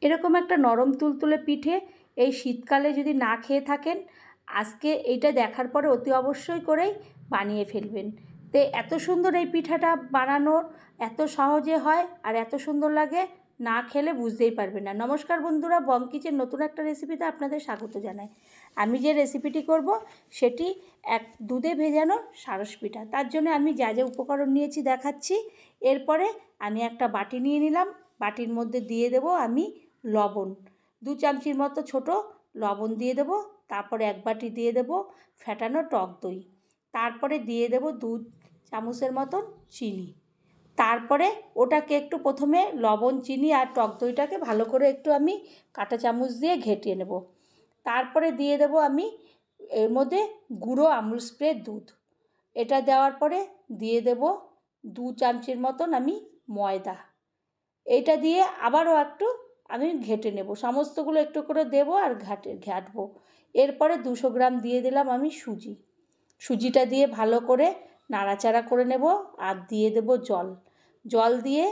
এরকম একটা নরম তুলতুলে পিঠে এই শীতকালে যদি না খেয়ে থাকেন, আজকে এইটা দেখার পরে অতি অবশ্যই করেই বানিয়ে ফেলবেন। তো এত সুন্দর এই পিঠাটা বানানোর এত সহজে হয় আর এত সুন্দর লাগে, না খেলে বুঝতেই পারবেন না। নমস্কার বন্ধুরা, বং কিচেন নতুন একটা রেসিপিতে আপনাদের স্বাগত জানাই। আমি যে রেসিপিটি করব সেটি এক দুধে ভেজানো সারস পিঠা। তার জন্য আমি যা যা উপকরণ নিয়েছি দেখাচ্ছি। এরপরে আমি একটা বাটি নিয়ে নিলাম, বাটির মধ্যে দিয়ে দেব আমি লবণ, 2 চামচির মতো ছোট লবণ দিয়ে দেব। তারপরে 1 বাটি দিয়ে দেব ফেটানো টক দই। তারপরে দিয়ে দেব 2 চামচের মতন চিনি। তারপরে ওটাকে একটু প্রথমে লবণ, চিনি আর টক দইটাকে ভালো করে একটু আমি কাঁটা চামচ দিয়ে ঘেঁটিয়ে নেব। তারপরে দিয়ে দেব আমি এর মধ্যে গুঁড়ো আমুল স্প্রে দুধ। এটা দেওয়ার পরে দিয়ে দেব 2 চামচের মতন আমি ময়দা। এইটা দিয়ে আবারও একটু আমি ঘেঁটে নেব। সমস্তগুলো একটু করে দেব আর ঘাঁটবো। এরপরে 200 গ্রাম দিয়ে দিলাম আমি সুজি। সুজিটা দিয়ে ভালো করে নাড়াচাড়া করে নেব আর দিয়ে দেব জল। জল দিয়ে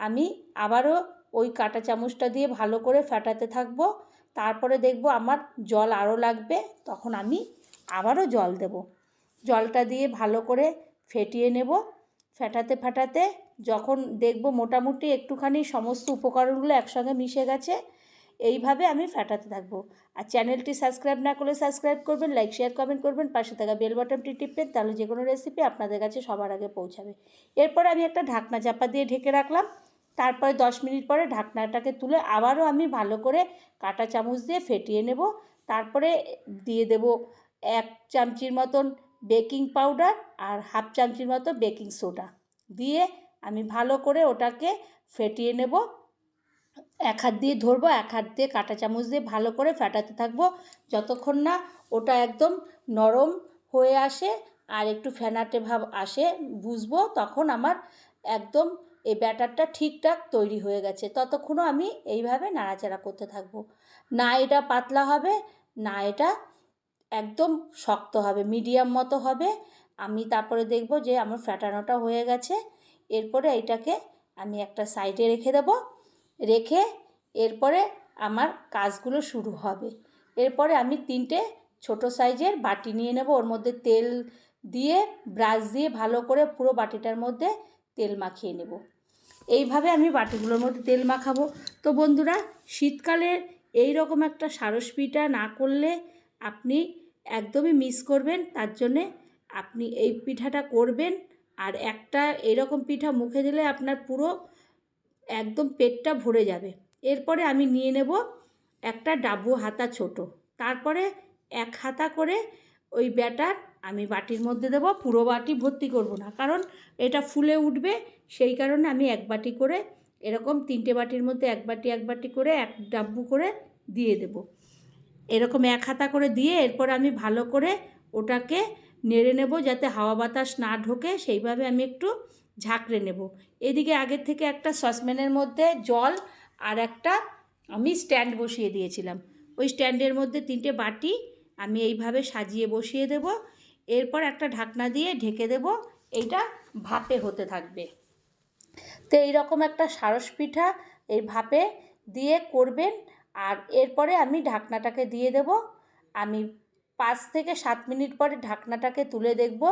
আমি আবারও ওই কাঁটা চামচটা দিয়ে ভালো করে ফেটাতে থাকবো। তারপরে দেখব আমার জল আরও লাগবে, তখন আমি আবারও জল দেব। জলটা দিয়ে ভালো করে ফেটিয়ে নেব। ফেটাতে ফেটাতে যখন দেখব মোটামুটি একটুখানি সমস্ত উপকরণগুলো একসঙ্গে মিশে গেছে, এইভাবে আমি ফেটাতে থাকবো। আর চ্যানেলটি সাবস্ক্রাইব না করলে সাবস্ক্রাইব করবেন, লাইক শেয়ার কমেন্ট করবেন, পাশে থাকা বেল বাটনটি টিপবেন, তাহলে যে কোনো রেসিপি আপনাদের কাছে সবার আগে পৌঁছাবে। এরপরে আমি একটা ঢাকনা চাপা দিয়ে ঢেকে রাখলাম। তারপরে 10 মিনিট পরে ঢাকনাটাকে তুলে আবারও আমি ভালো করে কাঁটা চামচ দিয়ে ফেটিয়ে নেব। তারপরে দিয়ে দেব 1 চামচির মতন বেকিং পাউডার আর 1/2 চামচির মতো বেকিং সোডা দিয়ে আমি ভালো করে ওটাকে ফেটিয়ে নেব। এক হাত দিয়ে ধরবো, এক হাত দিয়ে কাঁটা চামচ দিয়ে ভালো করে ফেটাতে থাকবো যতক্ষণ না ওটা একদম নরম হয়ে আসে আর একটু ফেনাটে ভাব আসে, বুঝবো তখন আমার একদম এই ব্যাটারটা ঠিকঠাক তৈরি হয়ে গেছে। ততক্ষণও আমি এইভাবে নাড়াচাড়া করতে থাকবো। না এটা পাতলা হবে, না এটা একদম শক্ত হবে, মিডিয়াম মতো হবে। আমি তারপরে দেখব যে আমার ফেটানোটা হয়ে গেছে। এরপরে এইটাকে আমি একটা সাইডে রেখে দেব। রেখে এরপরে আমার কাজগুলো শুরু হবে। এরপরে আমি 3টে ছোটো সাইজের বাটি নিয়ে নেব, ওর মধ্যে তেল দিয়ে ব্রাশ দিয়ে ভালো করে পুরো বাটিটার মধ্যে তেল মাখিয়ে নেব। এইভাবে আমি বাটিগুলোর মধ্যে তেল মাখাবো। তো বন্ধুরা, শীতকালে এই রকম একটা সারস পিঠা না করলে আপনি একদমই মিস করবেন। তার জন্যে আপনি এই পিঠাটা করবেন। আর একটা এরকম পিঠা মুখে দিলে আপনার পুরো একদম পেটটা ভরে যাবে। এরপরে আমি নিয়ে নেব একটা ডাব্বু হাতা ছোট। তারপরে 1 হাতা করে ওই ব্যাটার আমি বাটির মধ্যে দেব। পুরো বাটি ভর্তি করব না, কারণ এটা ফুলে উঠবে। সেই কারণে আমি 1 বাটি করে এরকম 3টে বাটির মধ্যে 1 বাটি 1 বাটি করে 1 ডাব্বু করে দিয়ে দেব। এরকম 1 হাতা করে দিয়ে এরপর আমি ভালো করে ওটাকে নেড়ে নেব যাতে হাওয়া বাতাস না ঢোকে, সেইভাবে আমি একটু ঝাঁকড়ে নেব। এদিকে আগের থেকে একটা সসপ্যানের মধ্যে জল আর একটা আমি স্ট্যান্ড বসিয়ে দিয়েছিলাম। ওই স্ট্যান্ডের মধ্যে 3টে বাটি আমি এইভাবে সাজিয়ে বসিয়ে দেব। এরপর একটা ঢাকনা দিয়ে ঢেকে দেব। এইটা ভাপে হতে থাকবে। তো এইরকম একটা সারস পিঠা এই ভাপে দিয়ে করবেন। আর এরপরে আমি ঢাকনাটাকে দিয়ে দেব। আমি 5 থেকে 7 মিনিট পরে ঢাকনাটাকে তুলে দেখব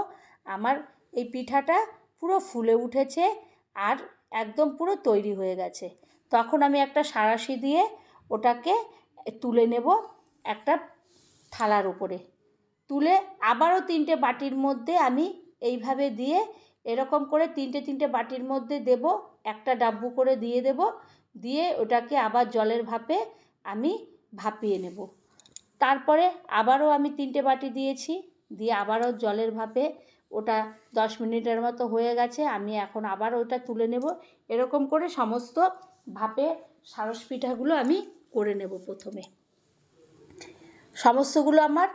আমার এই পিঠাটা পুরো ফুলে উঠেছে আর একদম পুরো তৈরি হয়ে গেছে। তখন আমি একটা সাঁড়াশি দিয়ে ওটাকে তুলে নেব একটা থালার উপরে। তুলে আবারও 3টে বাটির মধ্যে আমি এইভাবে দিয়ে এরকম করে 3টে বাটির মধ্যে দেব। একটা ডাব্বু করে দিয়ে দেব। দিয়ে ওটাকে আবার জলের ভাপে আমি ভাপিয়ে নেব। তারপরে আবারও আমি 3টে বাটি দিয়েছি, দিয়ে আবারও জলের ভাপে ওটা 10 মিনিটের মতো হয়ে গেছে। আমি এখন আবার ওটা তুলে নেব। এরকম করে সমস্ত ভাপে সারস পিঠাগুলো আমি করে নেব। প্রথমে সমস্তগুলো আমার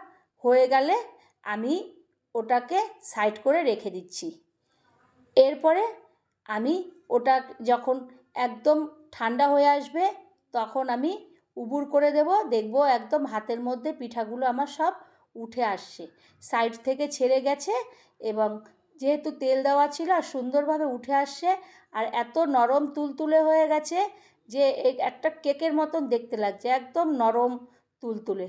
হয়ে গেলে আমি ওটাকে সাইড করে রেখে দিচ্ছি। এরপরে আমি ওটা যখন একদম ঠান্ডা হয়ে আসবে তখন আমি উবুড় করে দেব। দেখব একদম হাতের মধ্যে পিঠাগুলো আমার সব উঠে আসছে, সাইড থেকে ছেড়ে গেছে এবং যেহেতু তেল দেওয়া ছিল আর সুন্দরভাবে উঠে আসছে আর এত নরম তুলতুলে হয়ে গেছে যে একটা কেকের মতন দেখতে লাগছে, একদম নরম তুলতুলে।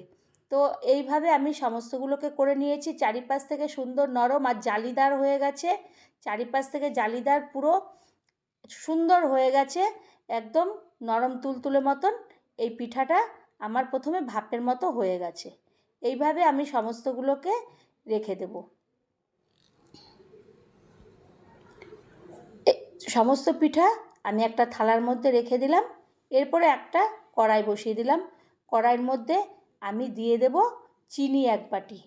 তো এইভাবে আমি সমস্তগুলোকে করে নিয়েছি, চারিপাশ থেকে সুন্দর নরম আর জালিদার হয়ে গেছে, চারিপাশ থেকে জালিদার পুরো সুন্দর হয়ে গেছে, একদম নরম তুলতুলে মতন। এই পিঠাটা আমার প্রথমে ভাপের মতো হয়ে গেছে। এইভাবে আমি সমস্তগুলোকে রেখে দেব। সমস্ত পিঠা আমি একটা থালার মধ্যে রেখে দিলাম। এরপরে একটা কড়াই বসিয়ে দিলাম। কড়াইয়ের মধ্যে আমি দিয়ে দেব চিনি 1 বাটি।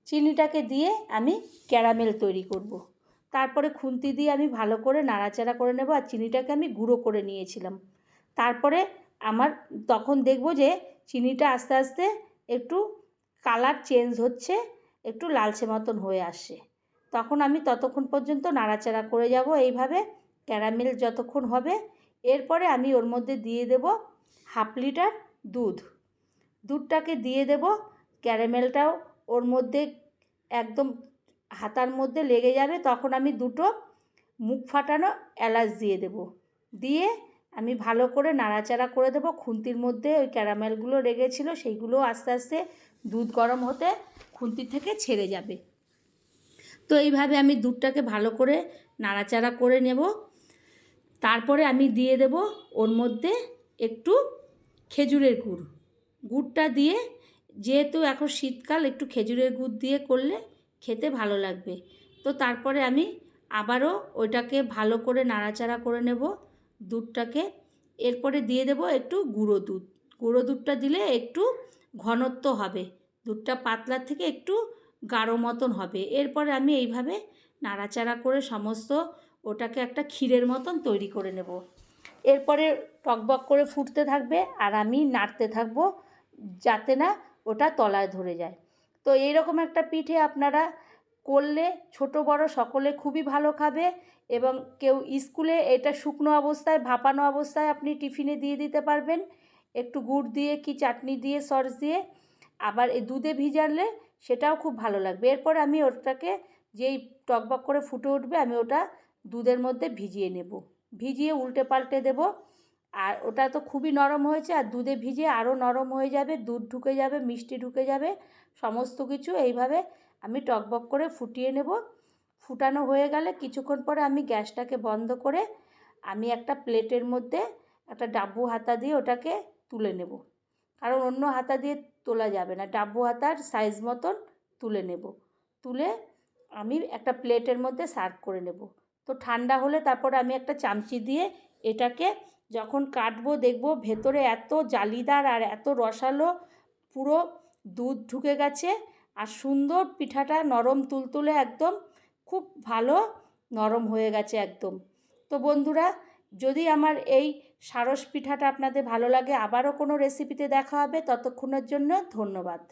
চিনিটাকে দিয়ে আমি ক্যারামেল তৈরি করব। তারপরে খুন্তি দিয়ে আমি ভালো করে নাড়াচাড়া করে নেব, আর চিনিটাকে আমি গুঁড়ো করে নিয়েছিলাম। তারপরে আমার তখন দেখব যে চিনিটা আস্তে আস্তে একটু কালার চেঞ্জ হচ্ছে, একটু লালচে মতন হয়ে আসছে। তখন আমি ততক্ষণ পর্যন্ত নাড়াচাড়া করে যাব এইভাবে ক্যারামেল যতক্ষণ হবে। এরপরে আমি ওর মধ্যে দিয়ে দেব 1/2 লিটার দুধ। দুধটাকে দিয়ে দেব, ক্যারামেলটাও ওর মধ্যে একদম হাতার মধ্যে লেগে যাবে। তখন আমি 2টো মুখ ফাটানো এলাচ দিয়ে দেব। দিয়ে আমি ভালো করে নাড়াচাড়া করে দেব। খুন্তির মধ্যে ওই ক্যারামেলগুলো লেগেছিল, সেইগুলো আস্তে আস্তে দুধ গরম হতে খুন্তি থেকে ছেড়ে যাবে। তো এইভাবে আমি দুধটাকে ভালো করে নাড়াচাড়া করে নেব। তারপরে আমি দিয়ে দেব ওর মধ্যে একটু খেজুরের গুড়। গুড়টা দিয়ে, যেহেতু এখন শীতকাল, একটু খেজুরের গুড় দিয়ে করলে খেতে ভালো লাগবে। তো তারপরে আমি আবারও ওইটাকে ভালো করে নাড়াচাড়া করে নেব দুধটাকে। এরপরে দিয়ে দেব একটু গুঁড়ো দুধ। গুঁড়ো দুধটা দিলে একটু ঘনত্ব হবে, দুধটা পাতলার থেকে একটু গাঢ় মতন হবে। এরপরে আমি এইভাবে নাড়াচাড়া করে সমস্ত ওটাকে একটা ক্ষীরের মতন তৈরি করে নেব। এরপরে টকবক করে ফুটতে থাকবে আর আমি নাড়তে থাকবো যাতে না ওটা তলায় ধরে যায়। তো এইরকম একটা পিঠে আপনারা করলে ছোট বড় সকলে খুবই ভালো খাবে। এবং কেউ স্কুলে এটা শুকনো অবস্থায়, ভাপানো অবস্থায় আপনি টিফিনে দিয়ে দিতে পারবেন, একটু গুড় দিয়ে কি চাটনি দিয়ে সস দিয়ে। আবার এই দুধে ভিজালে সেটাও খুব ভালো লাগবে। এরপর আমি ওটাকে, যেই টকবক করে ফুটে উঠবে, আমি ওটা দুধের মধ্যে ভিজিয়ে নেব। ভিজিয়ে উল্টে পাল্টে দেব। আর ওটা তো খুবই নরম হয়েছে, আর দুধে ভিজে আরও নরম হয়ে যাবে, দুধ ঢুকে যাবে, মিষ্টি ঢুকে যাবে, সমস্ত কিছু এইভাবে আমি টকবক করে ফুটিয়ে নেব। ফুটানো হয়ে গেলে কিছুক্ষণ পরে আমি গ্যাসটাকে বন্ধ করে আমি একটা প্লেটের মধ্যে একটা ডাব্বু হাতা দিয়ে ওটাকে তুলে নেব। কারণ অন্য হাতা দিয়ে তোলা যাবে না, ডাব্বু হাতার সাইজ মতন তুলে নেব। তুলে আমি একটা প্লেটের মধ্যে সার্ভ করে নেব। তো ঠান্ডা হলে তারপর আমি একটা চামচি দিয়ে এটাকে যখন কাটবো দেখব ভেতরে এত জালিদার আর এত রসালো, পুরো দুধ ঢুকে গেছে, আর সুন্দর পিঠাটা নরম তুলতুলে, একদম খুব ভালো নরম হয়ে গেছে একদম। তো বন্ধুরা, যদি আমার এই সারস পিঠাটা আপনাদের ভালো লাগে, আবারও কোনো রেসিপিতে দেখা হবে। ততক্ষণের জন্য ধন্যবাদ।